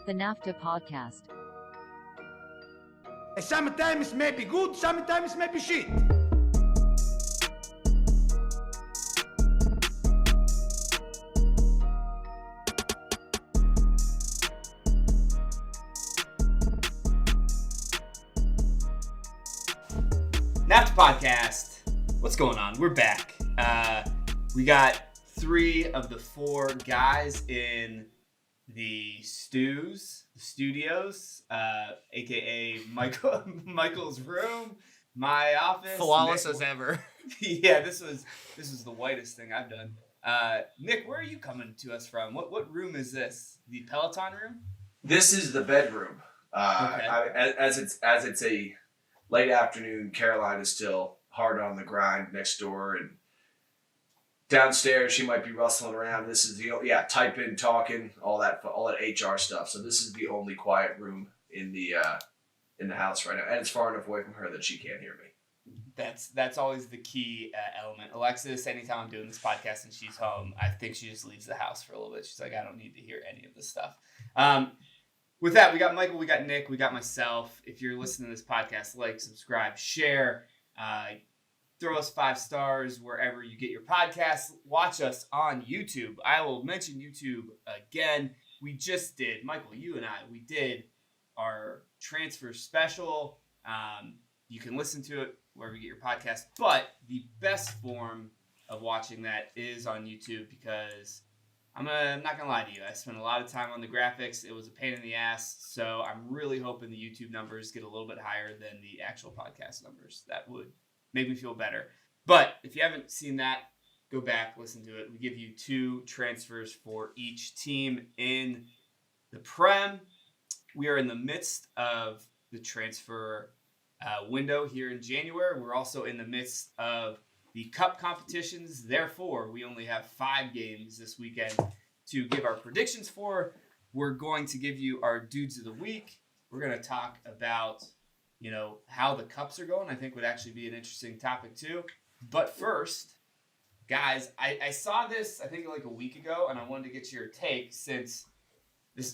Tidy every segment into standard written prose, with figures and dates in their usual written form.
The NAFTAA Podcast. Sometimes it may be good, sometimes it may be shit. NAFTAA Podcast. What's going on? We're back. We got 3 of the 4 guys in the studios, aka Michael's room, my office. Flawless Nick, as ever. Yeah, this was the whitest thing I've done. Nick, where are you coming to us from? What room is this? The Peloton room? This is the bedroom. Okay. As it's a late afternoon, Caroline is still hard on the grind next door, and downstairs she might be rustling around. This is typing, talking, all that HR stuff. So this is the only quiet room in the house right now, and it's far enough away from her that she can't hear me. That's always the key element. Alexis, anytime I'm doing this podcast and she's home, I think she just leaves the house for a little bit. She's like, I don't need to hear any of this stuff. With that, we got Michael, we got Nick, we got myself. If you're listening to this podcast, like, subscribe, share, throw us 5 stars wherever you get your podcasts. Watch us on YouTube. I will mention YouTube again. We just did, Michael, you and I, we did our transfer special. You can listen to it wherever you get your podcast. But the best form of watching that is on YouTube, because I'm not going to lie to you. I spent a lot of time on the graphics. It was a pain in the ass. So I'm really hoping the YouTube numbers get a little bit higher than the actual podcast numbers. That would make me feel better. But if you haven't seen that, go back, listen to it. We give you 2 transfers for each team in the Prem. We are in the midst of the transfer window here in January. We're also in the midst of the cup competitions. Therefore, we only have 5 games this weekend to give our predictions for. We're going to give you our dudes of the week. We're going to talk about, how the cups are going. I think would actually be an interesting topic too. But first, guys, I saw this, I think like a week ago, and I wanted to get your take, since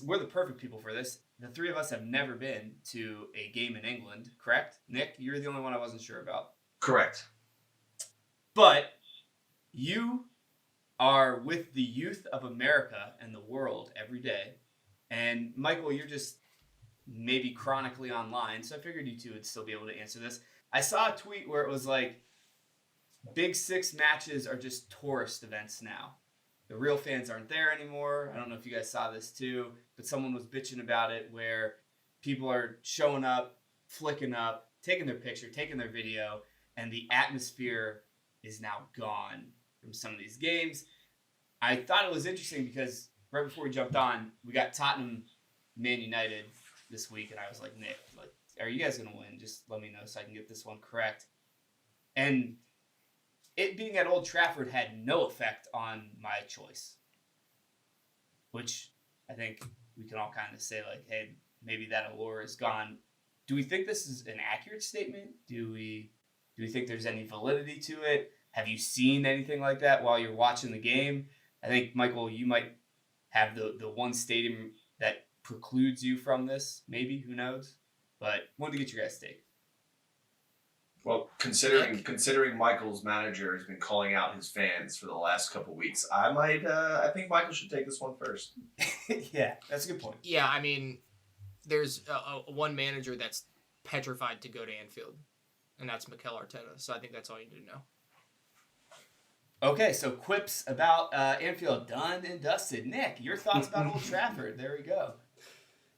we're the perfect people for this. The 3 of us have never been to a game in England, correct? Nick, you're the only one I wasn't sure about. Correct. But you are with the youth of America and the world every day. And Michael, you're just maybe chronically online, so I figured you 2 would still be able to answer this. I saw a tweet where it was like, Big 6 matches are just tourist events now. The real fans aren't there anymore. I don't know if you guys saw this too, but someone was bitching about it, where people are showing up, flicking up, taking their picture, taking their video, and the atmosphere is now gone from some of these games. I thought it was interesting because right before we jumped on, we got Tottenham, Man United this week, and I was like, Nick, are you guys going to win? Just let me know so I can get this one correct. And it being at Old Trafford had no effect on my choice, which I think we can all kind of say, like, hey, maybe that allure is gone. Do we think this is an accurate statement? Do we think there's any validity to it? Have you seen anything like that while you're watching the game? I think, Michael, you might have the one stadium that precludes you from this. Maybe, who knows? But wanted to get your guys' take. Well, considering Michael's manager has been calling out his fans for the last couple weeks, I think Michael should take this one first. Yeah, that's a good point. Yeah, I mean, there's one manager that's petrified to go to Anfield, and that's Mikel Arteta. So I think that's all you need to know. Okay, so quips about Anfield done and dusted. Nick, your thoughts about Old Trafford? There we go.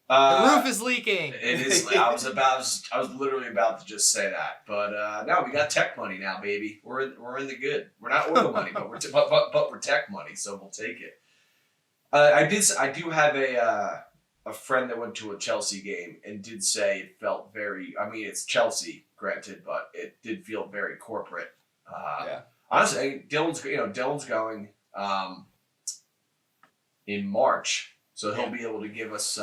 The roof is leaking. It is. I was literally about to just say that, but no, we got tech money now, baby. We're in the good. We're not oil money, but we're tech money, so we'll take it. I do have a friend that went to a Chelsea game and did say it felt very. I mean, it's Chelsea, granted, but it did feel very corporate. Yeah. Honestly, Dylan's going in March, so he'll be able to give us.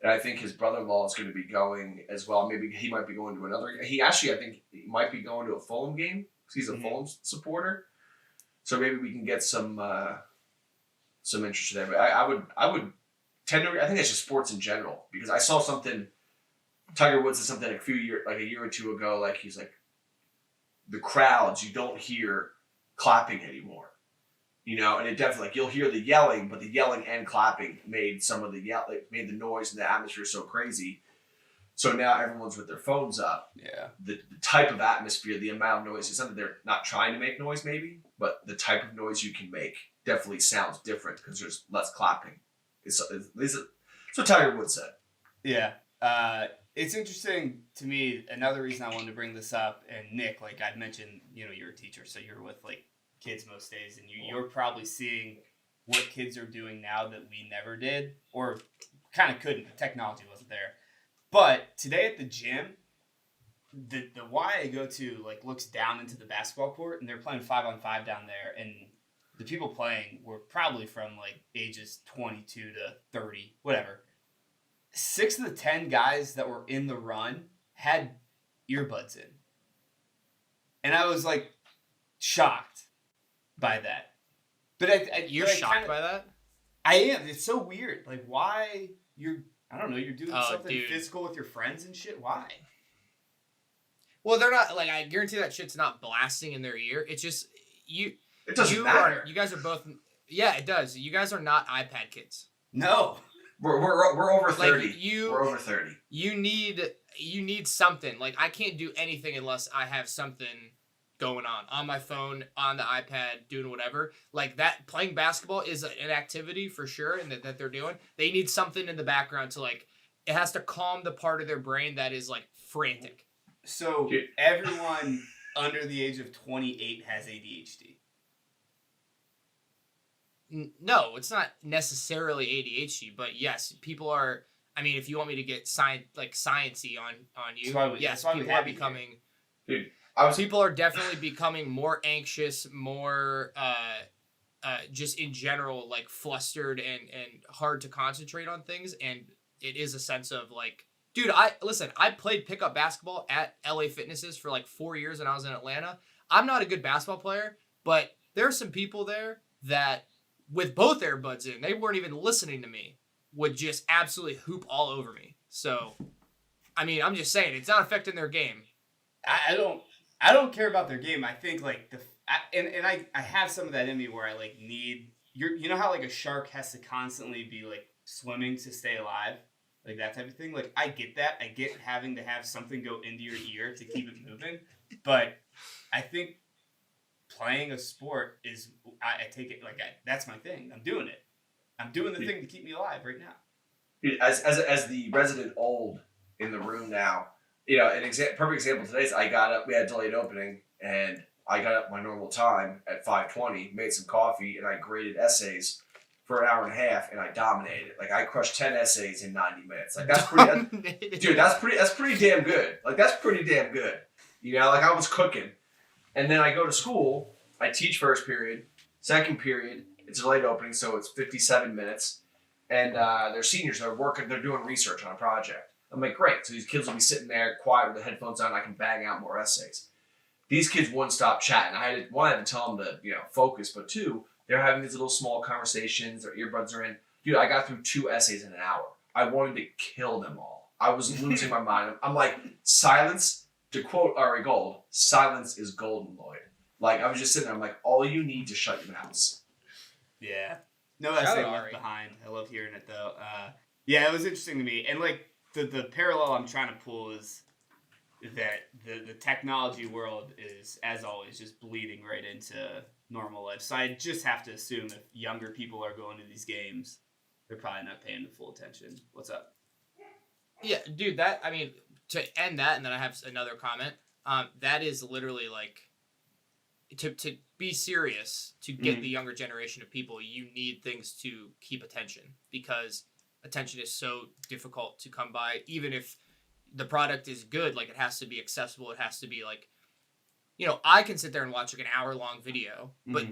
And I think his brother-in-law is going to be going as well. Maybe he might be going to another. I think he might be going to a Fulham game because he's a Fulham supporter. So maybe we can get some interest there. But I would I think it's just sports in general, because I saw something. Tiger Woods said something a year or two ago. Like he's like, the crowds, you don't hear clapping anymore, and it definitely, like, you'll hear the yelling, but the yelling and clapping made made the noise and the atmosphere so crazy. So now everyone's with their phones up. Yeah. The type of atmosphere, the amount of noise, it's not that they're not trying to make noise, maybe, but the type of noise you can make definitely sounds different because there's less clapping. It's what Tiger Woods said. Yeah. It's interesting to me. Another reason I wanted to bring this up, and Nick, like I'd mentioned, you're a teacher, so you're with like kids most days, and you're probably seeing what kids are doing now that we never did, or kind of couldn't. The technology wasn't there. But today at the gym, the Y I go to like looks down into the basketball court, and they're playing 5-on-5 down there, and the people playing were probably from like ages 22 to 30, whatever. 6 of the 10 guys that were in the run had earbuds in. And I was like shocked by that. But you're shocked by that? I am. It's so weird. Like, why you're doing something physical with your friends and shit. Why? Well, they're not, like, I guarantee that shit's not blasting in their ear. It's just, it doesn't matter. You guys are both, yeah, it does. You guys are not iPad kids. No. We're over 30. Like, we're over 30. You need something. Like, I can't do anything unless I have something going on my phone, on the iPad, doing whatever. Like, that, playing basketball is an activity for sure, and that they're doing. They need something in the background to, like, it has to calm the part of their brain that is, like, frantic. So everyone under the age of 28 has ADHD. No, it's not necessarily ADHD, but yes, people are. I mean, if you want me to get sciencey on you, yes, people are becoming. People are definitely becoming more anxious, more just in general, like, flustered and hard to concentrate on things, and it is a sense of like, dude, I played pickup basketball at LA Fitnesses for like 4 years when I was in Atlanta. I'm not a good basketball player, but there are some people there that, with both earbuds in, they weren't even listening to me, would just absolutely hoop all over me. So, I mean, I'm just saying, it's not affecting their game. I don't care about their game. I think like I have some of that in me where I like need you know how like a shark has to constantly be like swimming to stay alive, like that type of thing. Like I get that. I get having to have something go into your ear to keep it moving, but I think playing a sport is, I take it like that's my thing. I'm doing it. I'm doing the thing to keep me alive right now. As the resident old in the room now, perfect example today is I got up. We had a delayed opening, and I got up my normal time at 5:20, made some coffee, and I graded essays for an hour and a half, and I dominated. Like, I crushed 10 essays in 90 minutes. Like, that's pretty damn good. Like, that's pretty damn good. Like, I was cooking. And then I go to school, I teach first period, second period, it's a late opening, so it's 57 minutes. And they're seniors, they're doing research on a project. I'm like, great. So these kids will be sitting there quiet with the headphones on, I can bang out more essays. These kids wouldn't stop chatting. I had to tell them to, focus, but 2, they're having these little small conversations, their earbuds are in. Dude, I got through 2 essays in an hour. I wanted to kill them all. I was losing my mind. I'm like, silence. To quote Ari Gold, silence is golden, Lloyd. Like, I was just sitting there, I'm like, all you need to shut your mouths. Yeah. No essay left behind. I love hearing it, though. Yeah, it was interesting to me. And, like, the parallel I'm trying to pull is that the technology world is, as always, just bleeding right into normal life. So I just have to assume if younger people are going to these games, they're probably not paying the full attention. What's up? Yeah, dude, to end that, and then I have another comment. That is literally like, to be serious, to get the younger generation of people, you need things to keep attention, because attention is so difficult to come by. Even if the product is good, like, it has to be accessible. It has to be like, I can sit there and watch like an hour-long video, but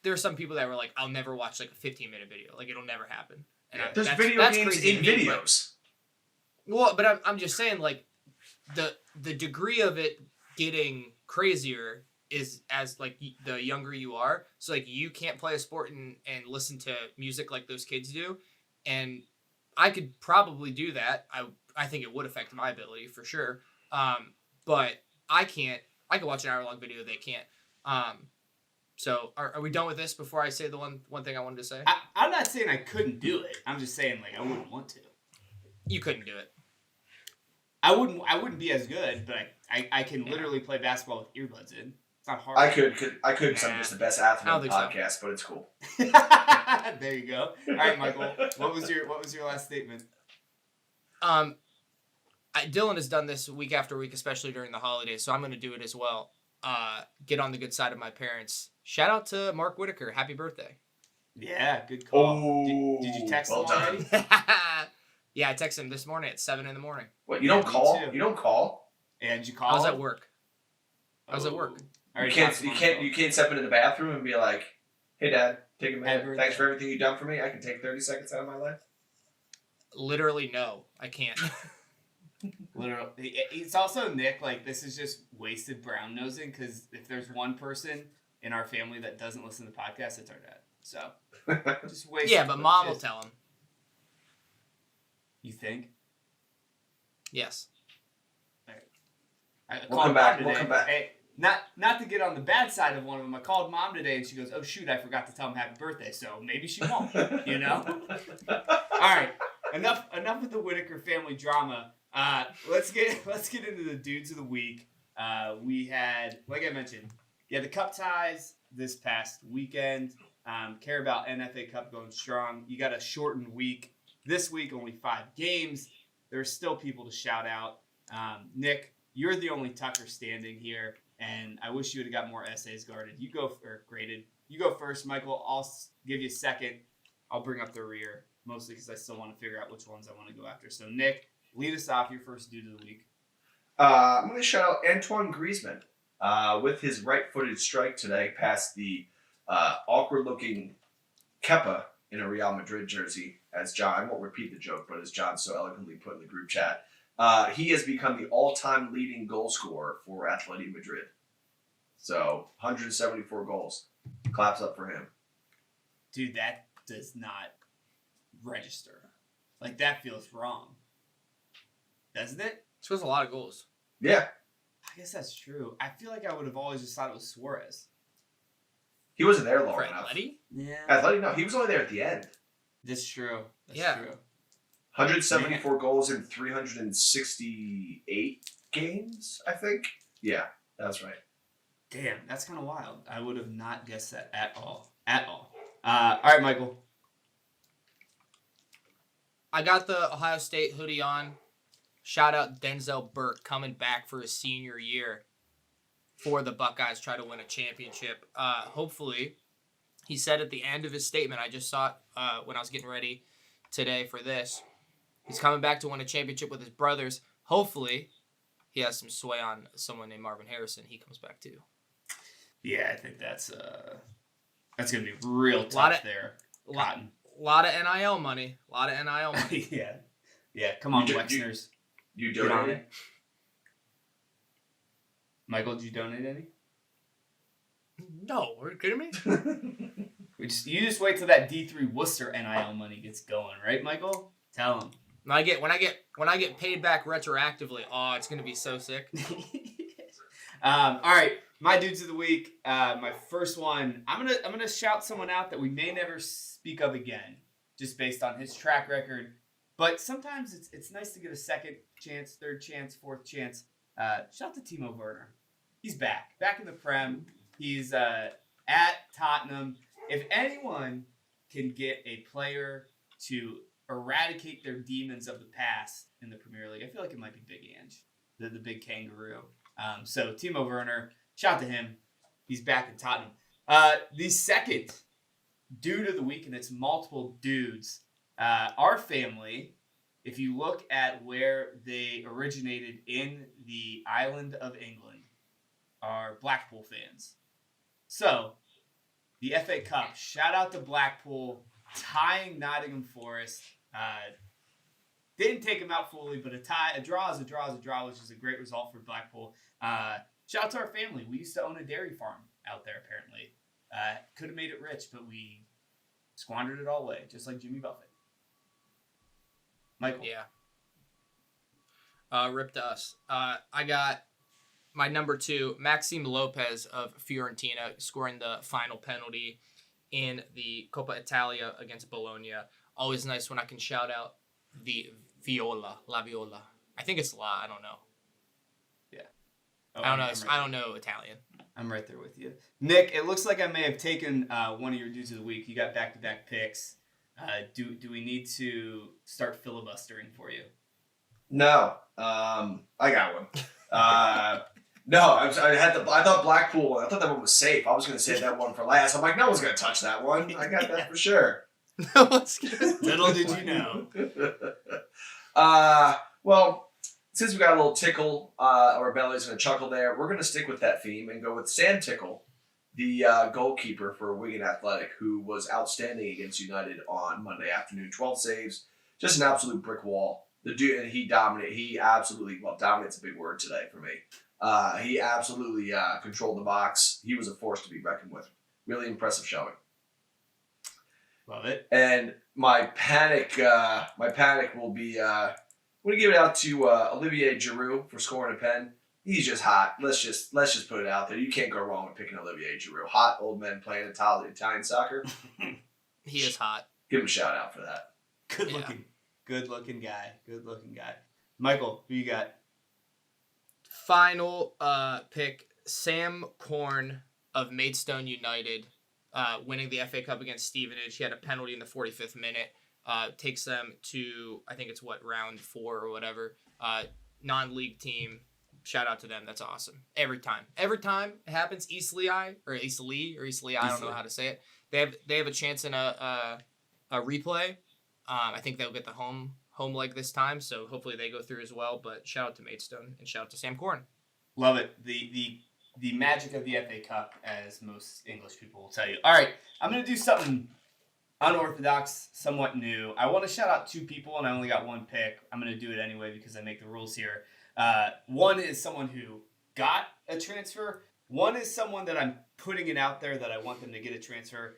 there are some people that were like, I'll never watch like a 15-minute video. Like, it'll never happen. And there's video games in videos. Well, but I'm just saying, like, the degree of it getting crazier is as, like, the younger you are. So, like, you can't play a sport and listen to music like those kids do. And I could probably do that. I think it would affect my ability for sure. But I can't. I can watch an hour-long video. They can't. So are we done with this before I say the one thing I wanted to say? I'm not saying I couldn't do it. I'm just saying I wouldn't want to. You couldn't do it. I wouldn't be as good, but I can literally play basketball with earbuds in. It's not hard. I could because I'm just the best athlete on the podcast, but it's cool. There you go. All right, Michael. What was your last statement? Dylan has done this week after week, especially during the holidays, so I'm going to do it as well. Get on the good side of my parents. Shout out to Mark Whitaker. Happy birthday. Yeah, good call. Oh, did you text him already? Yeah, I texted him this morning at 7 a.m. What, you don't call? You don't call? Yeah, did you call? I was at work. You can't step into the bathroom and be like, "Hey, Dad, take a minute. Thanks for everything you've done for me. I can take 30 seconds out of my life." Literally, no, I can't. Literally, it's also Nick. This is just wasted brown nosing because if there's one person in our family that doesn't listen to the podcast, it's our dad. So just waste. Yeah, but Mom will tell him. You think? Yes. All right. We'll come back. Hey, not to get on the bad side of one of them. I called Mom today and she goes, "Oh shoot, I forgot to tell him happy birthday." So maybe she won't. You know. All right. Enough with the Whitaker family drama. Let's get into the dudes of the week. We had, like I mentioned, the cup ties this past weekend. Carabao and FA Cup going strong. You got a shortened week. This week, only 5 games. There's still people to shout out. Nick, you're the only Tucker standing here, and I wish you would have got more essays graded. You go first, Michael. I'll give you a second. I'll bring up the rear, mostly because I still want to figure out which ones I want to go after. So, Nick, lead us off. Your first dude of the week. I'm going to shout out Antoine Griezmann with his right-footed strike today past the awkward-looking Kepa in a Real Madrid jersey. As John, I won't repeat the joke, but as John so eloquently put in the group chat, he has become the all-time leading goal scorer for Atletico Madrid. So, 174 goals. Claps up for him. Dude, that does not register. That feels wrong. Doesn't it? This was a lot of goals. Yeah. I guess that's true. I feel like I would have always just thought it was Suarez. He wasn't there long for enough. Atleti? Yeah. Atleti, no. He was only there at the end. That's true. That's true. 174 goals in 368 games, I think. Yeah, that's right. Damn, that's kind of wild. I would have not guessed that at all. All right, Michael. I got the Ohio State hoodie on. Shout out Denzel Burke coming back for his senior year for the Buckeyes, try to win a championship. Hopefully, he said at the end of his statement, I just saw it when I was getting ready today for this, he's coming back to win a championship with his brothers. Hopefully, he has some sway on someone named Marvin Harrison. He comes back too. Yeah, I think that's going to be real tough there. A lot of NIL money. Yeah. Come on, Wexners. You donated? Michael, did you donate any? No, are you kidding me? You just wait till that D3 Worcester NIL money gets going, right, Michael? Tell him. When I get paid back retroactively, it's gonna be so sick. All right, my dudes of the week. My first one. I'm gonna shout someone out that we may never speak of again, just based on his track record. But sometimes it's nice to get a second chance, third chance, fourth chance. Shout out to Timo Werner. He's back in the Prem. He's at Tottenham. If anyone can get a player to eradicate their demons of the past in the Premier League, I feel like it might be Big Ange, the big kangaroo. So Timo Werner, shout out to him. He's back in Tottenham. The second dude of the week, and it's multiple dudes. Our family, if you look at where they originated in the island of England, are Blackpool fans. So, the FA Cup, shout out to Blackpool, tying Nottingham Forest. Didn't take them out fully, but a draw is a draw, which is a great result for Blackpool. Shout out to our family. We used to own a dairy farm out there, apparently. Could have made it rich, but we squandered it all away, just like Jimmy Buffett. Michael. Yeah. Rip to us. I got my number 2, Maxime Lopez of Fiorentina, scoring the final penalty in the Coppa Italia against Bologna. Always nice when I can shout out the La Viola. I think it's La. I don't know. Yeah. I don't know. I don't know Italian. I'm right there with you. Nick, it looks like I may have taken one of your dudes of the week. You got back-to-back picks. Do we need to start filibustering for you? No. I got one. No, I thought Blackpool. I thought that one was safe. I was going to save that one for last. I'm like, no one's going to touch that one. I got that for sure. Little did you know. Well, since we got a little tickle, our belly's going to chuckle there, we're going to stick with that theme and go with Sam Tickle, the goalkeeper for Wigan Athletic, who was outstanding against United on Monday afternoon. 12 saves, just an absolute brick wall. The dude, and he dominated. He absolutely, dominate's a big word today for me. He absolutely controlled the box. He was a force to be reckoned with. Really impressive showing. Love it. And my panic will be. I'm gonna give it out to Olivier Giroud for scoring a pen. He's just hot. Let's just put it out there. You can't go wrong with picking Olivier Giroud. Hot old men playing Italian soccer. He is hot. Give him a shout out for that. Good looking guy. Michael, who you got? Final pick, Sam Corn of Maidstone United, winning the FA Cup against Stevenage. He had a penalty in the 45th minute. Takes them to, I think it's round 4 or whatever. Non-league team. Shout out to them. That's awesome. Every time it happens, East Lee, I don't know how to say it. They have a chance in a replay. I think they'll get the home leg this time, so hopefully they go through as well. But shout out to Maidstone and shout out to Sam Corn. Love it. The magic of the FA Cup, as most English people will tell you. All right, I'm going to do something unorthodox, somewhat new. I want to shout out 2 people, and I only got 1 pick. I'm going to do it anyway because I make the rules here. One is someone who got a transfer. One is someone that I'm putting it out there that I want them to get a transfer.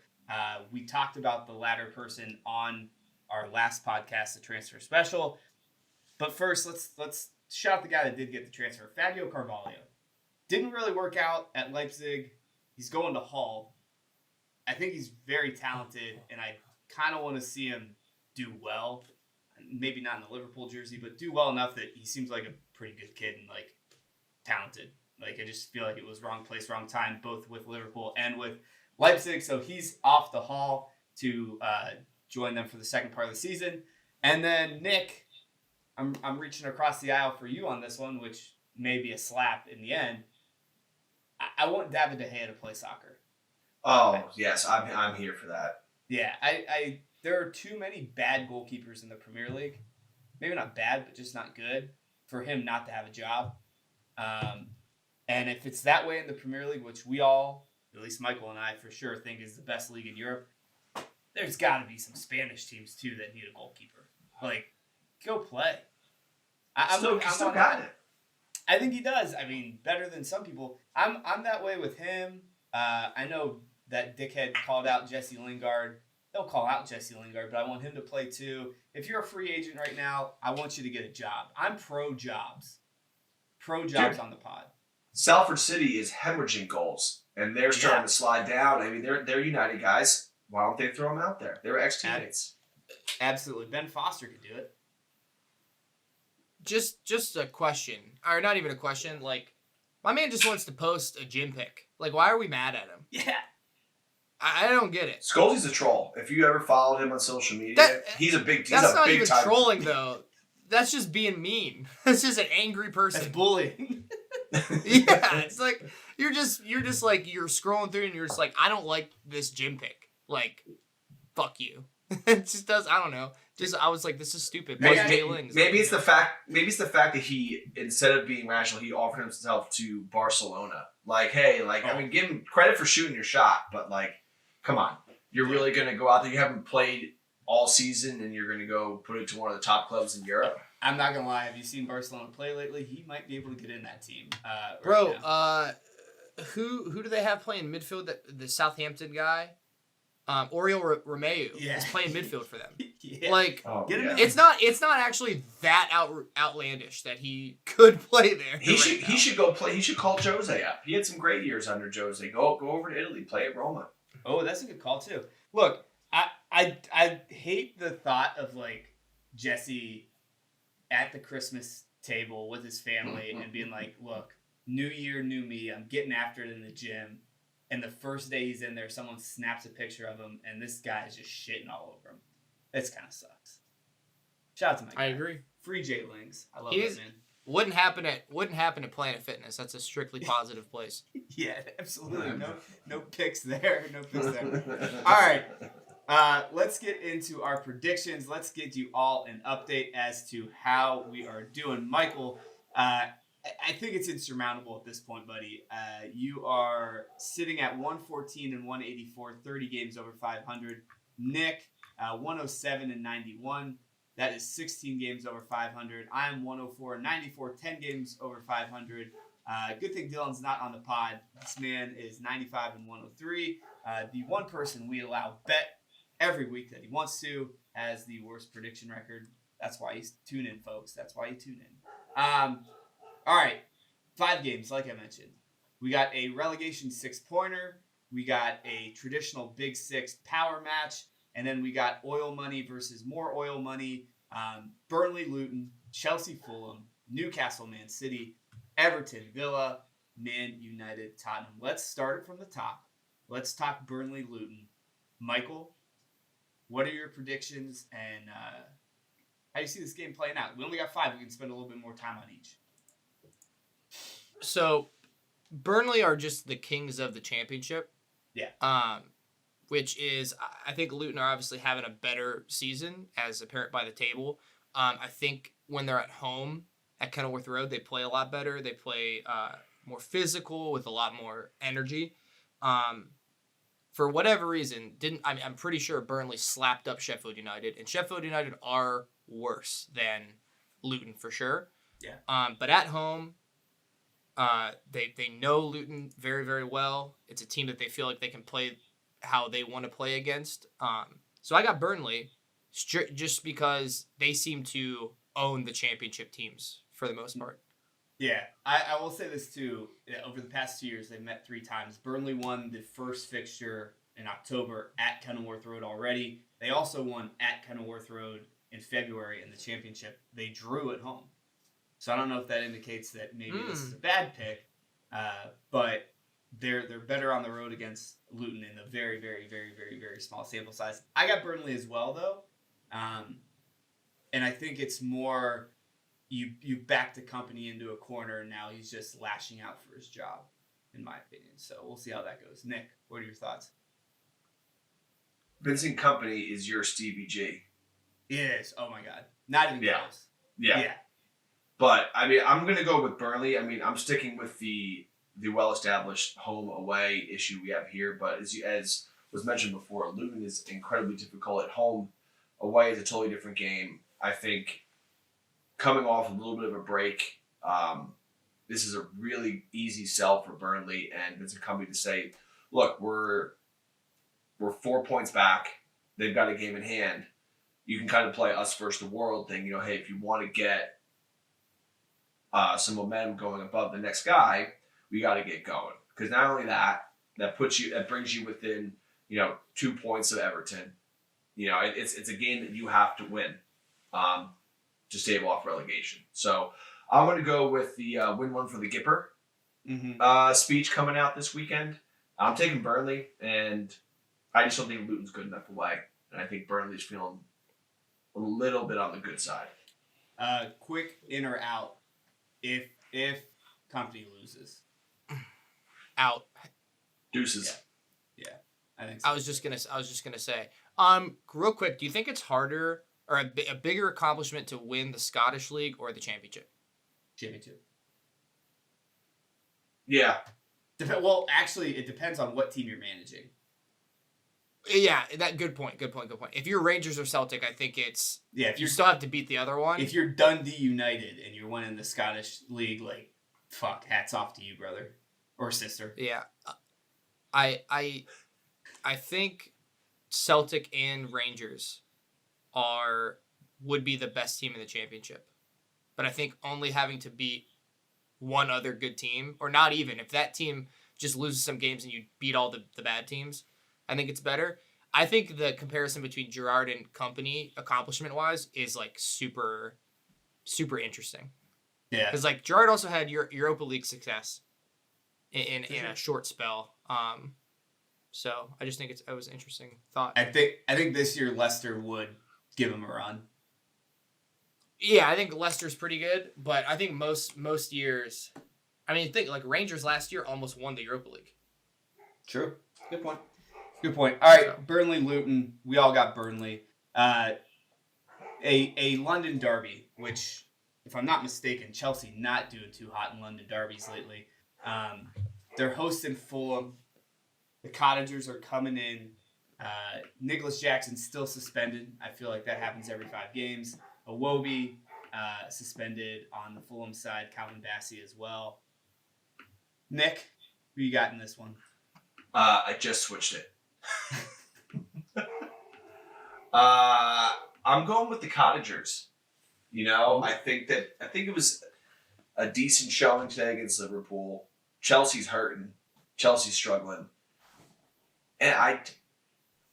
We talked about the latter person on our last podcast, the transfer special. But first, let's shout out the guy that did get the transfer, Fabio Carvalho. Didn't really work out at Leipzig. He's going to Hull. I think he's very talented, and I kind of want to see him do well. Maybe not in the Liverpool jersey, but do well enough that he seems like a pretty good kid and talented. I just feel like it was wrong place, wrong time, both with Liverpool and with Leipzig. So he's off to Hull to join them for the second part of the season. And then Nick, I'm reaching across the aisle for you on this one, which may be a slap in the end. I want David De Gea to play soccer. Oh, yes, I'm here for that. Yeah, there are too many bad goalkeepers in the Premier League. Maybe not bad, but just not good for him not to have a job. And if it's that way in the Premier League, which we all, at least Michael and I for sure, think is the best league in Europe, there's got to be some Spanish teams too that need a goalkeeper. Go play. I'm still got it. I think he does. I mean, better than some people. I'm that way with him. I know that dickhead called out Jesse Lingard. They'll call out Jesse Lingard, but I want him to play too. If you're a free agent right now, I want you to get a job. I'm pro jobs. On the pod. Salford City is hemorrhaging goals, and they're starting to slide down. I mean, they're United guys. Why don't they throw them out there? They were ex-teammates. Absolutely. Ben Foster could do it. Just a question, or not even a question. My man just wants to post a gym pic. Why are we mad at him? Yeah. I don't get it. Scholes's a troll. If you ever followed him on social media, he's a big time. That's not even trolling, though. That's just being mean. That's just an angry person. That's bullying. Yeah, it's you're scrolling through and you're just I don't like this gym pic. Fuck you. It just does. I don't know. I was this is stupid. Maybe it's the fact that he, instead of being rational, he offered himself to Barcelona. I mean, give him credit for shooting your shot, but come on, you're really gonna go out there? You haven't played all season, and you're gonna go put it to one of the top clubs in Europe? I'm not gonna lie. Have you seen Barcelona play lately? He might be able to get in that team. Bro, who do they have playing midfield? The Southampton guy. Oriol Romeu is playing midfield for them. It's not actually that outlandish that he could play there. He should go play. He should call Jose up. He had some great years under Jose. Go over to Italy, play at Roma. Oh, that's a good call too. Look, I hate the thought of like Jesse at the Christmas table with his family and being like, look, new year, new me. I'm getting after it in the gym. And the first day he's in there, someone snaps a picture of him, and this guy is just shitting all over him. It kind of sucks. Shout out to my guy. I agree. Free J Lings. I love that, man. Wouldn't happen at Planet Fitness. That's a strictly positive place. Yeah, absolutely. No picks there. No picks there. All right. Let's get into our predictions. Let's get you all an update as to how we are doing. Michael, I think it's insurmountable at this point, buddy. You are sitting at 114 and 184, 30 games over 500. Nick, 107 and 91. That is 16 games over 500. I'm 104 and 94, 10 games over 500. Good thing Dylan's not on the pod. This man is 95 and 103. The one person we allow bet every week that he wants to has the worst prediction record. That's why he's tune in, folks. That's why you tune in. All right, 5 games, like I mentioned. We got a relegation 6-pointer. We got a traditional Big Six power match. And then we got oil money versus more oil money. Burnley, Luton, Chelsea, Fulham, Newcastle, Man City, Everton, Villa, Man United, Tottenham. Let's start it from the top. Let's talk Burnley, Luton. Michael, what are your predictions and how do you see this game playing out? We only got 5. We can spend a little bit more time on each. So, Burnley are just the kings of the championship. Yeah. Which is, I think Luton are obviously having a better season, as apparent by the table. I think when they're at home at Kenilworth Road, they play a lot better. They play more physical with a lot more energy. For whatever reason, I'm pretty sure Burnley slapped up Sheffield United, and Sheffield United are worse than Luton for sure. Yeah. But at home, they know Luton very, very well. It's a team that they feel like they can play how they want to play against. So I got Burnley just because they seem to own the championship teams for the most part. Yeah, I will say this too. Over the past 2 years, they've met 3 times. Burnley won the first fixture in October at Kenilworth Road already. They also won at Kenilworth Road in February in the championship. They drew at home. So I don't know if that indicates that maybe this is a bad pick, but they're better on the road against Luton in a very, very, very, very, very small sample size. I got Burnley as well, though, and I think it's more you backed the company into a corner, and now he's just lashing out for his job, in my opinion. So we'll see how that goes. Nick, what are your thoughts? Vincent Kompany is your Stevie G. It is. Oh my God, not even close. Yeah. But I mean, I'm gonna go with Burnley. I mean, I'm sticking with the well-established home-away issue we have here. But as was mentioned before, Luton is incredibly difficult at home. Away is a totally different game. I think coming off a little bit of a break, this is a really easy sell for Burnley and Vincent Kompany to say, look, we're 4 points back. They've got a game in hand. You can kind of play us versus the world thing. You know, hey, if you want to get some momentum going above the next guy, we got to get going. Because not only that brings you within 2 points of Everton. It's a game that you have to win to stave off relegation. So I'm going to go with the win one for the Gipper speech coming out this weekend. I'm taking Burnley, and I just don't think Luton's good enough away, and I think Burnley's feeling a little bit on the good side. Quick in or out. If Kompany loses, out. Deuces. Yeah, I think so. I was just gonna say. Real quick, do you think it's harder or a bigger accomplishment to win the Scottish League or the Championship? Championship. Yeah. Well, actually, it depends on what team you're managing. Yeah, good point. If you're Rangers or Celtic, I think it's you still have to beat the other one. If you're Dundee United and you're winning the Scottish League, like, fuck, hats off to you, brother or sister. Yeah, I think Celtic and Rangers would be the best team in the championship. But I think only having to beat one other good team, or not even, if that team just loses some games and you beat all the bad teams, I think it's better. I think the comparison between Gerrard and company, accomplishment-wise, is like super, super interesting. Yeah. Because like Gerrard also had Europa League success in a short spell. So I just think it was an interesting thought. I think this year Leicester would give him a run. Yeah, I think Leicester's pretty good, but I think most years, I mean, think like Rangers last year almost won the Europa League. True. Good point. All right, so. Burnley Luton. We all got Burnley. A London derby, which, if I'm not mistaken, Chelsea not doing too hot in London derbies lately. They're hosting Fulham. The Cottagers are coming in. Nicholas Jackson's still suspended. I feel like that happens every 5 games. Iwobi suspended on the Fulham side. Calvin Bassey as well. Nick, who you got in this one? I just switched it. I'm going with the Cottagers. You know, I think it was a decent showing today against Liverpool. Chelsea's hurting. Chelsea's struggling. And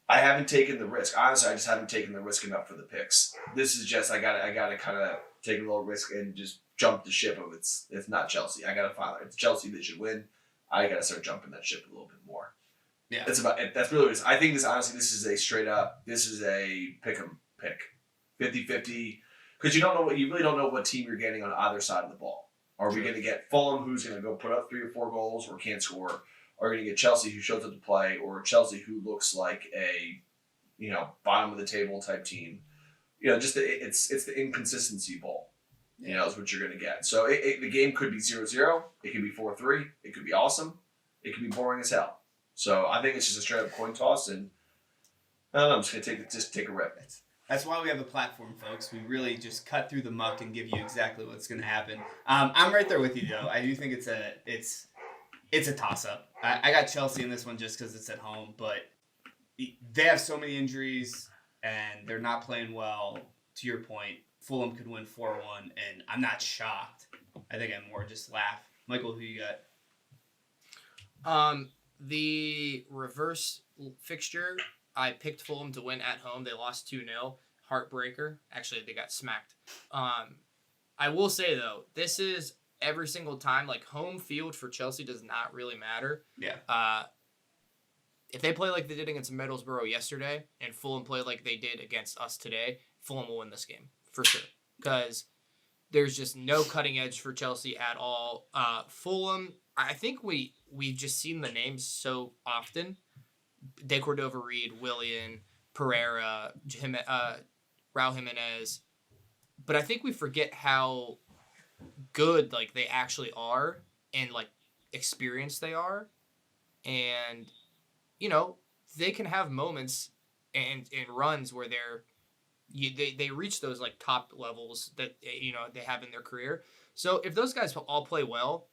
I haven't taken the risk. Honestly, I just haven't taken the risk enough for the picks. This is just I gotta kind of take a little risk and just jump the ship of it's not Chelsea. I gotta find it's Chelsea that should win. I gotta start jumping that ship a little bit more. Yeah, that's really what it is. I think this is a straight up. This is a pick 50-50 because you really don't know what team you're getting on either side of the ball. Are we going to get Fulham, who's going to go put up 3 or 4 goals or can't score? Are we going to get Chelsea, who shows up to play, or Chelsea, who looks like a, bottom of the table type team? Just it's the inconsistency bowl. Is what you're going to get. So the game could be 0-0. It could be 4-3. It could be awesome. It could be boring as hell. So I think it's just a straight up coin toss, and I don't know. I'm just going to take a rip. That's why we have a platform, folks. We really just cut through the muck and give you exactly what's going to happen. I'm right there with you, though. I do think it's a toss-up. I got Chelsea in this one just because it's at home, but they have so many injuries, and they're not playing well. To your point, Fulham could win 4-1, and I'm not shocked. I think I'm more just laugh. Michael, who you got? The reverse fixture, I picked Fulham to win at home. They lost 2-0. Heartbreaker. Actually, they got smacked. I will say, though, this is every single time, like, home field for Chelsea does not really matter. Yeah. If they play like they did against Middlesbrough yesterday and Fulham play like they did against us today, Fulham will win this game for sure. Because there's just no cutting edge for Chelsea at all. Fulham, I think we've just seen the names so often. De Cordova-Reid, Willian, Pereira, Raul Jimenez. But I think we forget how good like they actually are and like experienced they are. And, they can have moments and runs where they reach those like top levels that, they have in their career. So if those guys all play well,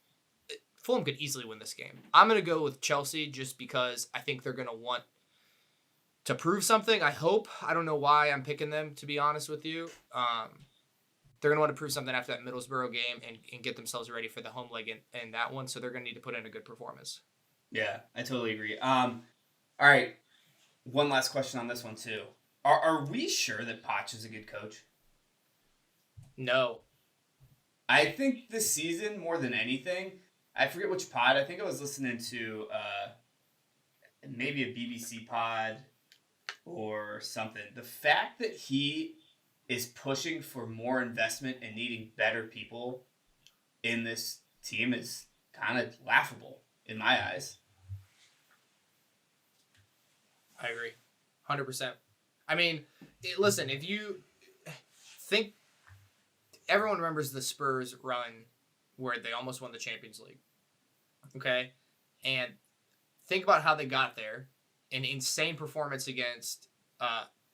Fulham could easily win this game. I'm going to go with Chelsea just because I think they're going to want to prove something. I hope. I don't know why I'm picking them, to be honest with you. They're going to want to prove something after that Middlesbrough game and get themselves ready for the home leg in that one. So they're going to need to put in a good performance. Yeah, I totally agree. All right. One last question on this one, too. Are we sure that Poch is a good coach? No. I think this season, more than anything, I forget which pod. I think I was listening to maybe a BBC pod or something. The fact that he is pushing for more investment and needing better people in this team is kind of laughable in my eyes. I agree. 100%. I mean, listen, if you think everyone remembers the Spurs run where they almost won the Champions League. Okay? And think about how they got there. An insane performance against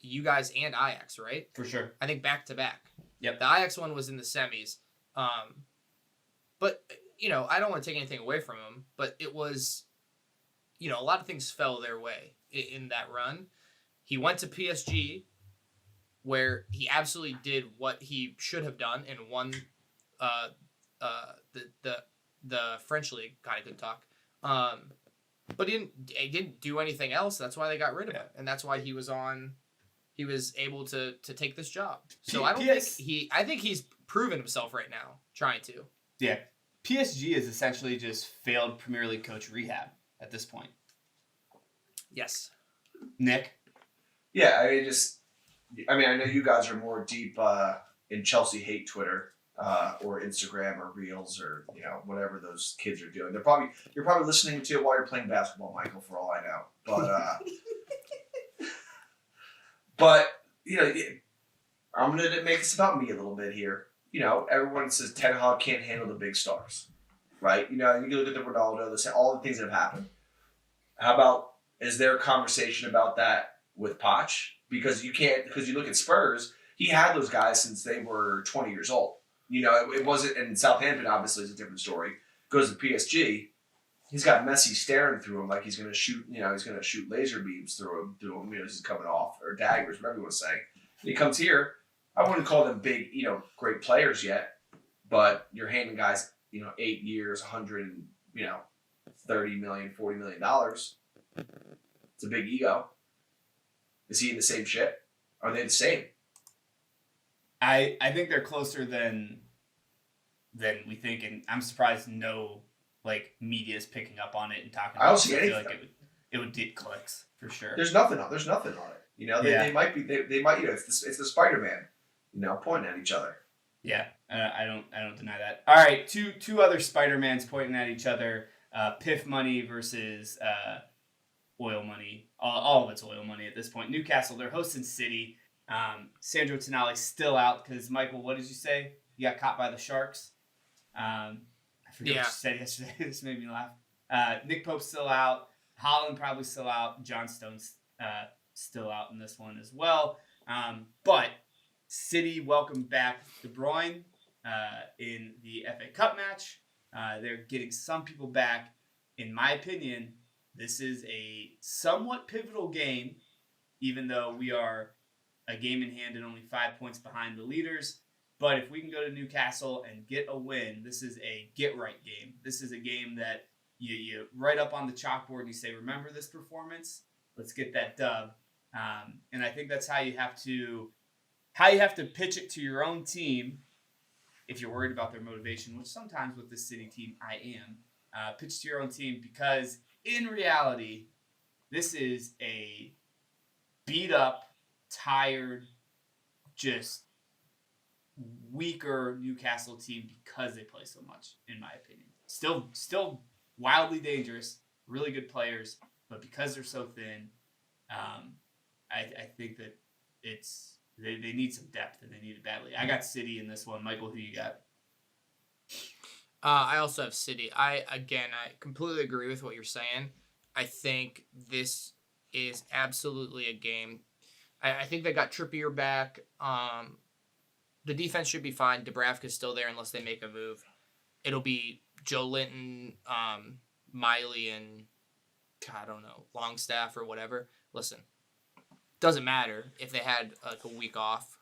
you guys and Ajax, right? For sure. I think back-to-back. Yep. The Ajax one was in the semis. But, I don't want to take anything away from him, but it was, a lot of things fell their way in that run. He went to PSG, where he absolutely did what he should have done and won the French league. God, I couldn't talk. But he didn't do anything else. That's why they got rid of him, and that's why he was able to take this job. So I think he's proven himself right now, trying to. Yeah, PSG is essentially just failed Premier League coach rehab at this point. Yes. Nick? Yeah, I know you guys are more deep in Chelsea hate Twitter or Instagram or Reels or whatever those kids are doing. You're probably listening to it while you're playing basketball, Michael, for all I know. But I'm gonna make this about me a little bit here. Everyone says Ten Hag can't handle the big stars, right? You can look at the Ronaldo, all the things that have happened. How about, is there a conversation about that with Poch? Because you look at Spurs, he had those guys since they were 20 years old. It wasn't, and Southampton obviously is a different story. Goes to PSG, he's got Messi staring through him like he's gonna shoot, laser beams through him, as he's coming off, or daggers, whatever you want to say. And he comes here. I wouldn't call them big, great players yet, but you're handing guys, 8 years, $130 million, $40 million. It's a big ego. Is he in the same shit? Are they the same? I think they're closer than we think, and I'm surprised no media is picking up on it and talking about it. I don't see anything. I feel like it would get clicks for sure. There's nothing on it. They might be. They might. It's the Spider-Man. Pointing at each other. Yeah, I don't deny that. All right, two other Spider-Mans pointing at each other. PIF money versus oil money. All of it's oil money at this point. Newcastle, they're hosting City. Sandro Tonali's still out because, Michael, what did you say? He got caught by the Sharks. I forget what you said yesterday. This made me laugh. Nick Pope's still out. Holland probably still out. John Stone's still out in this one as well. But City welcomed back De Bruyne in the FA Cup match. They're getting some people back. In my opinion, this is a somewhat pivotal game, even though we are a game in hand and only 5 points behind the leaders. But if we can go to Newcastle and get a win, this is a get-right game. This is a game that you write up on the chalkboard and you say, remember this performance? Let's get that dub. And I think that's how you have to pitch it to your own team if you're worried about their motivation, which sometimes with this City team I am. Pitch to your own team because in reality, this is a beat up, tired, just weaker Newcastle team because they play so much, in my opinion. Still wildly dangerous, really good players, but because they're so thin, I think that they need some depth and they need it badly. I got City in this one. Michael, who you got? I also have City. I completely agree with what you're saying. I think this is absolutely a game. I think they got Trippier back. The defense should be fine. Dubravka's still there unless they make a move. It'll be Joe Linton, Miley, and I don't know, Longstaff or whatever. Listen, doesn't matter if they had a week off.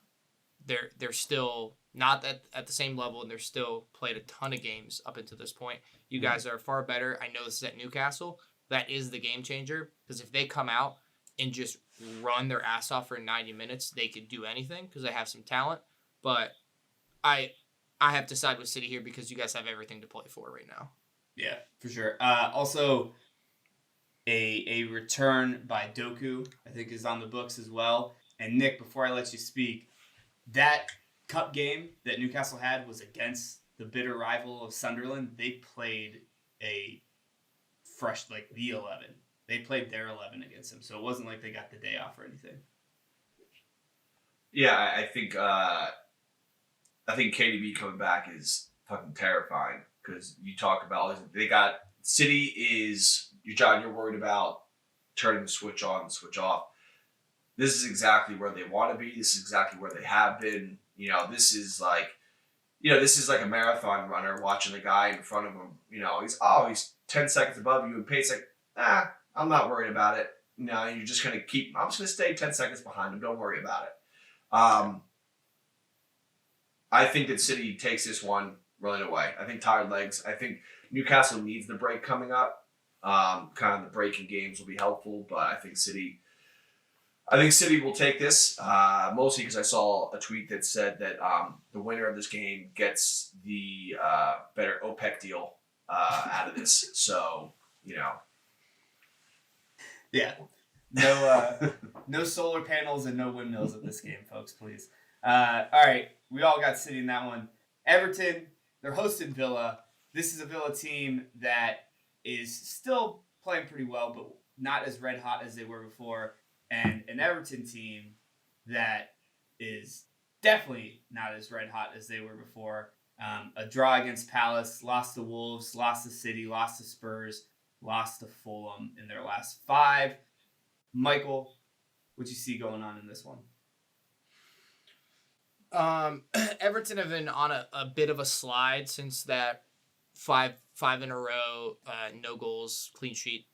They're still not at the same level, and they're still played a ton of games up until this point. You guys are far better. I know this is at Newcastle. That is the game changer because if they come out and just run their ass off for 90 minutes, they could do anything because they have some talent. But I have to side with City here because you guys have everything to play for right now. Yeah, for sure. Also, a return by Doku, I think, is on the books as well. And Nick, before I let you speak, that cup game that Newcastle had was against the bitter rival of Sunderland. They played a fresh, the 11. They played their 11 against them, so it wasn't like they got the day off or anything. Yeah, I think KDB coming back is fucking terrifying because you talk about they got City is John. You're worried about turning the switch on and switch off. This is exactly where they want to be. This is exactly where they have been. This is like a marathon runner watching the guy in front of him. He's 10 seconds above you and pace I'm not worried about it. no, you're just going to keep. I'm just going to stay 10 seconds behind them. Don't worry about it. I think that City takes this one running away. I think tired legs. I think Newcastle needs the break coming up. Kind of the break in games will be helpful, but I think City will take this, mostly because I saw a tweet that said that the winner of this game gets the better OPEC deal out of this. So, Yeah. No solar panels and no windmills at this game, folks, please. All right. We all got City in that one. Everton, they're hosting Villa. This is a Villa team that is still playing pretty well, but not as red hot as they were before. And an Everton team that is definitely not as red hot as they were before. A draw against Palace, lost to Wolves, lost to City, lost to Spurs, lost to Fulham in their last 5. Michael, what you see going on in this one? Everton have been on a bit of a slide since that five in a row, no goals, clean sheet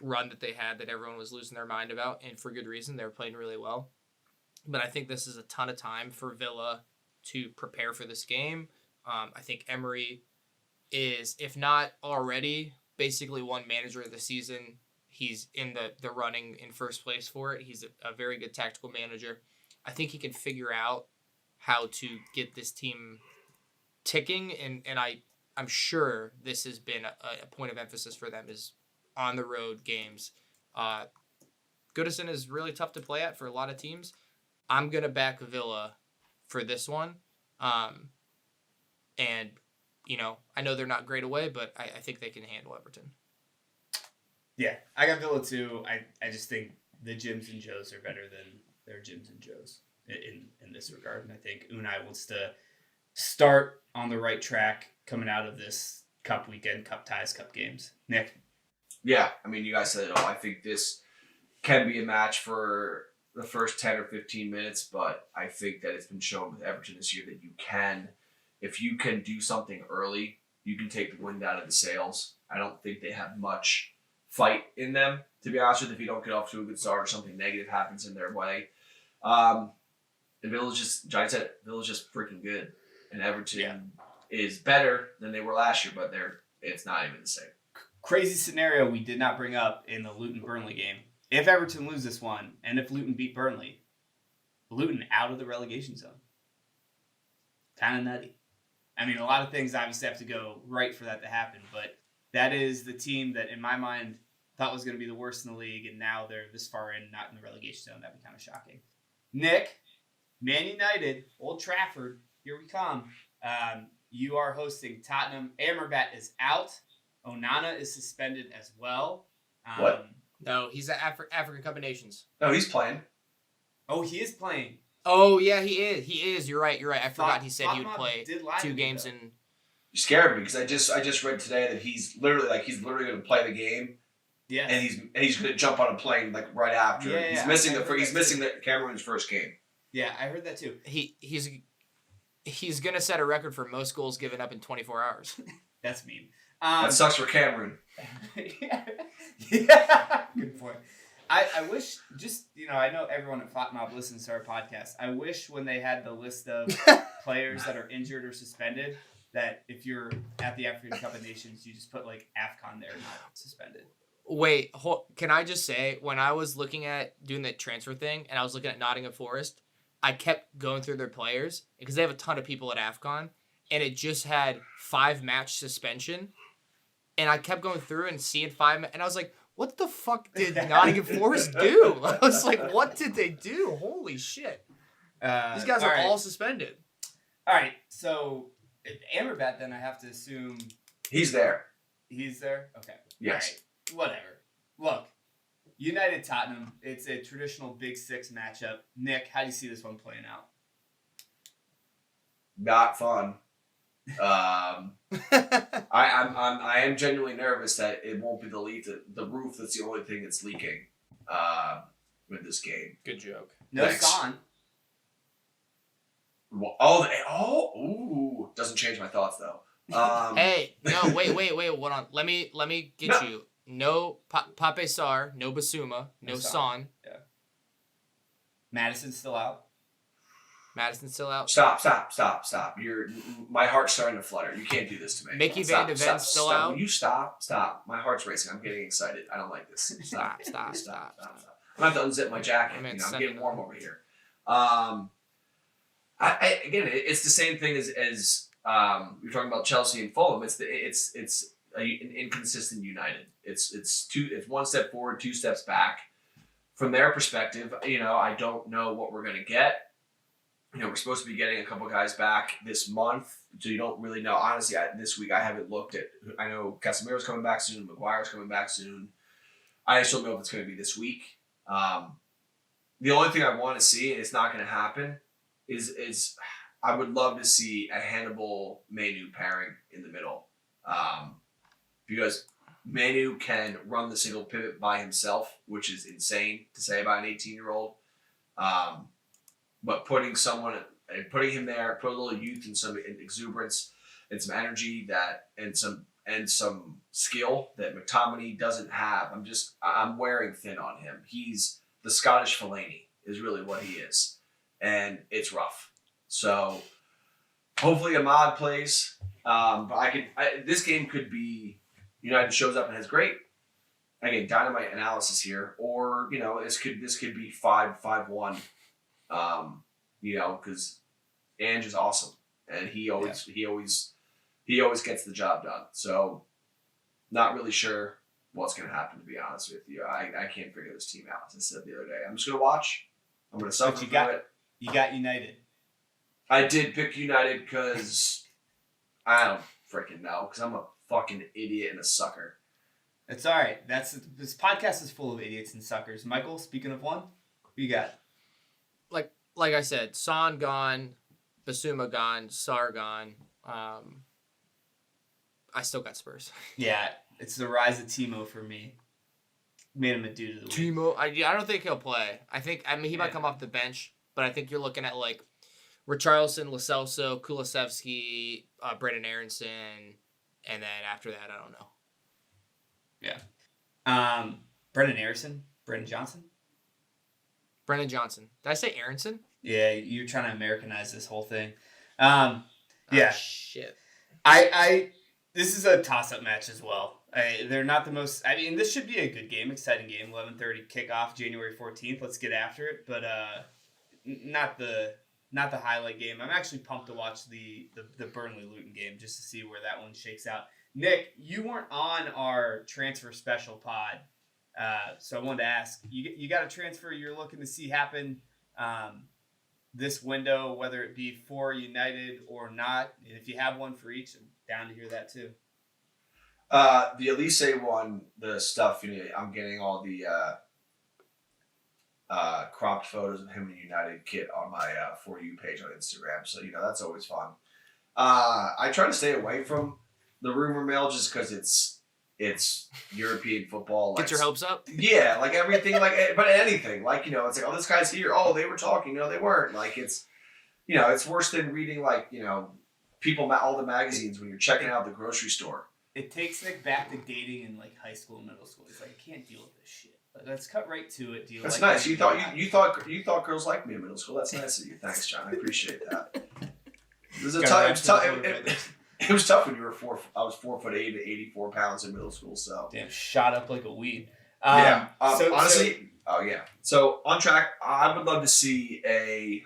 run that they had that everyone was losing their mind about, and for good reason. They were playing really well. But I think this is a ton of time for Villa to prepare for this game. I think Emery is, if not already, basically won manager of the season. He's in the running in first place for it. He's a very good tactical manager. I think he can figure out how to get this team ticking, and I'm sure this has been a point of emphasis for them is on the road games. Goodison is really tough to play at for a lot of teams. I'm going to back Villa for this one. And, I know they're not great away, but I think they can handle Everton. Yeah, I got Villa too. I just think the Jims and Joes are better than their Jims and Joes in this regard. And I think Unai wants to start on the right track coming out of this Cup weekend, Cup ties, Cup games. Nick? Yeah, you guys said it all. I think this can be a match for the first 10 or 15 minutes, but I think that it's been shown with Everton this year that if you can do something early, you can take the wind out of the sails. I don't think they have much fight in them, to be honest with you, if you don't get off to a good start or something negative happens in their way. And Villa's just freaking good. And Everton is better than they were last year, but it's not even the same. Crazy scenario we did not bring up in the Luton-Burnley game. If Everton lose this one, and if Luton beat Burnley, Luton out of the relegation zone. Kind of nutty. A lot of things obviously have to go right for that to happen, but that is the team that, in my mind, thought was going to be the worst in the league, and now they're this far in, not in the relegation zone. That'd be kind of shocking. Nick, Man United, Old Trafford, here we come. You are hosting Tottenham. Amrabat is out. Onana is suspended as well. What? No, he's at African Cup of Nations. No, he's playing. Oh, he is playing. Oh, yeah, he is. He is. You're right. I forgot he said he would play 2 games in. You scared me because I just read today that he's literally going to play the game. Yeah. And he's going to jump on a plane right after. Yeah, he's missing the Cameroon's first game. Yeah, I heard that too. He's going to set a record for most goals given up in 24 hours. That's mean. That sucks for Cameroon. Yeah. Good point. I wish, I know everyone at FOTMOB listens to our podcast. I wish when they had the list of players that are injured or suspended, that if you're at the African Cup of Nations, you just put AFCON there, not suspended. Wait, can I just say, when I was looking at doing the transfer thing and I was looking at Nottingham Forest, I kept going through their players because they have a ton of people at AFCON, and it just had 5-match suspension. And I kept going through and seeing 5, and I was like, what the fuck did Nottingham Forest do? I was like, what did they do? Holy shit. These guys are all suspended. All right, so Amrabat, then I have to assume... He's there. He's there? Okay. Yes. All right. Whatever. Look, United Tottenham, it's a traditional Big Six matchup. Nick, how do you see this one playing out? Not fun. I am genuinely nervous that it won't be the roof that's the only thing that's leaking with this game. Good joke. No Thanks. Son. Doesn't change my thoughts though. Hey, no, wait, hold on. Let me get you. no Pape Sarr, no Basuma, no Son. Yeah. Madison's still out. Madison's still out. Stop. My heart's starting to flutter. You can't do this to me. Mickey Van de Ven's still out. Will you stop? My heart's racing. I'm getting excited. I don't like this. Stop. I'm going to have to unzip my jacket. I'm getting warm over here. Again, it's the same thing as you're talking about Chelsea and Fulham. It's an inconsistent United. It's one step forward, 2 steps back. From their perspective, I don't know what we're going to get. We're supposed to be getting a couple guys back this month, so you don't really know. Honestly, this week I haven't looked at. I know Casemiro's coming back soon. Maguire's coming back soon. I just don't know if it's going to be this week. The only thing I want to see, and it's not going to happen, is I would love to see a Hannibal Manu pairing in the middle, because Manu can run the single pivot by himself, which is insane to say about an 18-year-old. But putting him there, put a little youth and some exuberance and some energy and some skill that McTominay doesn't have. I'm wearing thin on him. He's the Scottish Fellaini is really what he is, and it's rough. So hopefully Ahmad plays. But this game could be United shows up and has great. Again, dynamite analysis here, or this could be 5-1. Because Ange is awesome, and he always gets the job done. So, not really sure what's going to happen, to be honest with you. I can't figure this team out. As I said the other day, I'm just going to watch. I'm going to suffer through it. You got United. I did pick United because I don't freaking know, because I'm a fucking idiot and a sucker. It's all right. This podcast is full of idiots and suckers. Michael, speaking of one, who you got? Like I said, Son gone, Basuma gone, Sarr gone. I still got Spurs. Yeah, it's the rise of Timo for me. Made him a dude of the week. Timo, I don't think he'll play. He might come off the bench, but I think you're looking at like Richarlison, Lo Celso, Kulusevski, Brendan Aronson, and then after that, I don't know. Yeah. Brendan Aronson? Brendan Johnson? Brendan Johnson. Did I say Aronson? Yeah, you're trying to Americanize this whole thing. Yeah. Oh, shit. This is a toss-up match as well. They're not the most. I mean, this should be a good game, exciting game. 11:30 kickoff, January 14th. Let's get after it. But not the highlight game. I'm actually pumped to watch the Burnley Luton game just to see where that one shakes out. Nick, you weren't on our transfer special pod. So I wanted to ask, you got a transfer you're looking to see happen this window, whether it be for United or not, and if you have one for each, I'm down to hear that too. The Elise one, the stuff, I'm getting all the cropped photos of him in a United kit on my For You page on Instagram, so that's always fun. I try to stay away from the rumor mill just because it's European football. Get your hopes up? Yeah, like everything, but anything. It's like, oh, this guy's here. Oh, they were talking. No, they weren't. It's worse than reading, people, all the magazines when you're checking out the grocery store. It takes Nick back to dating in, I high school and middle school. He's like, I can't deal with this shit. Let's cut right to it. That's nice. You thought girls liked me in middle school. That's nice of you. Thanks, John. I appreciate that. It was It was tough when you were I was 4'8" to 84 pounds in middle school. So damn, shot up like a weed. Honestly, So on track, I would love to see a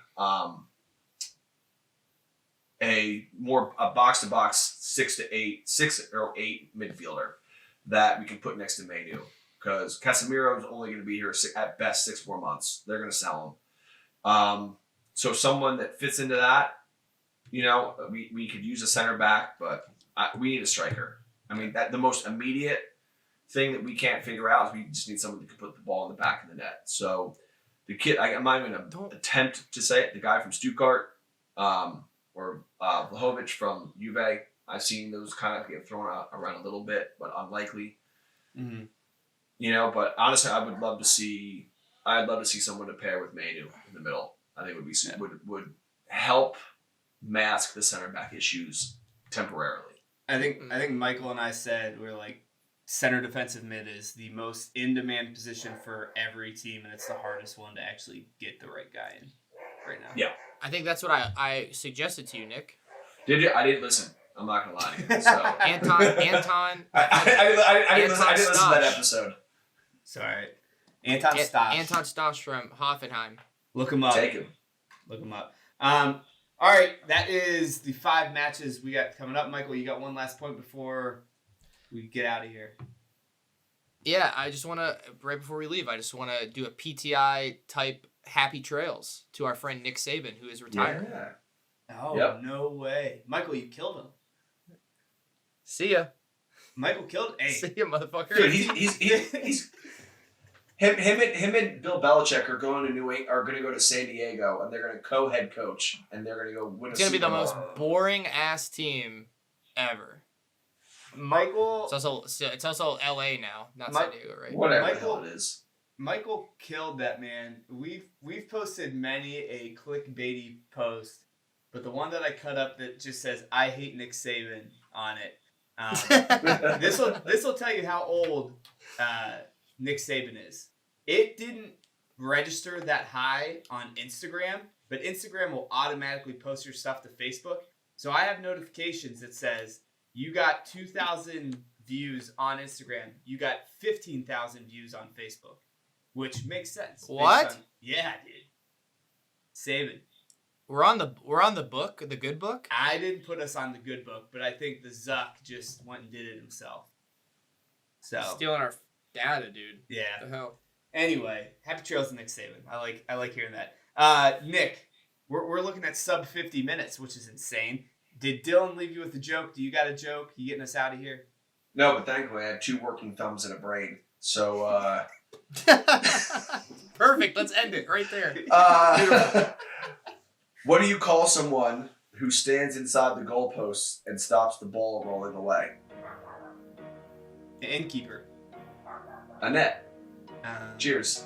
box to box 6 or 8 midfielder that we can put next to Manu, because Casemiro is only going to be here at best 6 more months. They're going to sell him. So someone that fits into that. We could use a center back, but we need a striker. I mean, that the most immediate thing that we can't figure out is we just need someone who can put the ball in the back of the net. So the kid, I'm not even going to attempt to say it, the guy from Stuttgart or Vlahovic from Juve, I've seen those kind of get thrown around a little bit, but unlikely. Mm-hmm. But honestly, I'd love to see someone to pair with Manu in the middle. I think would help mask the center back issues temporarily. I think Michael and I said we're like, center defensive mid is the most in-demand position for every team, and it's the hardest one to actually get the right guy in right now. Yeah. I think that's what I suggested to you, Nick. Did you? I didn't listen. I'm not gonna lie to you. So. Anton. I didn't listen to that episode. Sorry. Anton Stosh. Anton Stosh from Hoffenheim. Look him up. Take him. Look him up. All right, that is the 5 matches we got coming up. Michael, you got one last point before we get out of here. Yeah, I just want to, right before we leave, I just want to do a PTI type happy trails to our friend Nick Saban, who is retired. Yeah. Oh, No way. Michael, you killed him. See ya. Michael killed. Hey. See ya, motherfucker. Dude, he's him and Bill Belichick are going to go to San Diego, and they're going to co-head coach, and they're going to go win. It's going to be the most boring ass team ever. Michael. It's also LA now, not San Diego, right? Whatever the hell it is. Michael killed that man. We've posted many a clickbaity post, but the one that I cut up that just says "I hate Nick Saban" on it. This will tell you how old Nick Saban is. It didn't register that high on Instagram, but Instagram will automatically post your stuff to Facebook. So I have notifications that says you got 2,000 views on Instagram. You got 15,000 views on Facebook, which makes sense. What? Yeah, dude. Saban. We're on the book, the good book. I didn't put us on the good book, but I think the Zuck just went and did it himself. So stealing our data, dude. Yeah. What the hell? Anyway, happy trails to Nick Saban. I like hearing that. Nick, we're looking at sub 50 minutes, which is insane. Did Dylan leave you with a joke? Do you got a joke? You getting us out of here? No, but thankfully I have 2 working thumbs and a brain. So Perfect. Let's end it right there. What do you call someone who stands inside the goalposts and stops the ball rolling away? An innkeeper. A net. Cheers.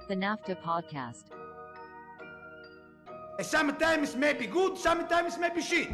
The NAFTAA Podcast. Sometimes maybe good, sometimes maybe shit.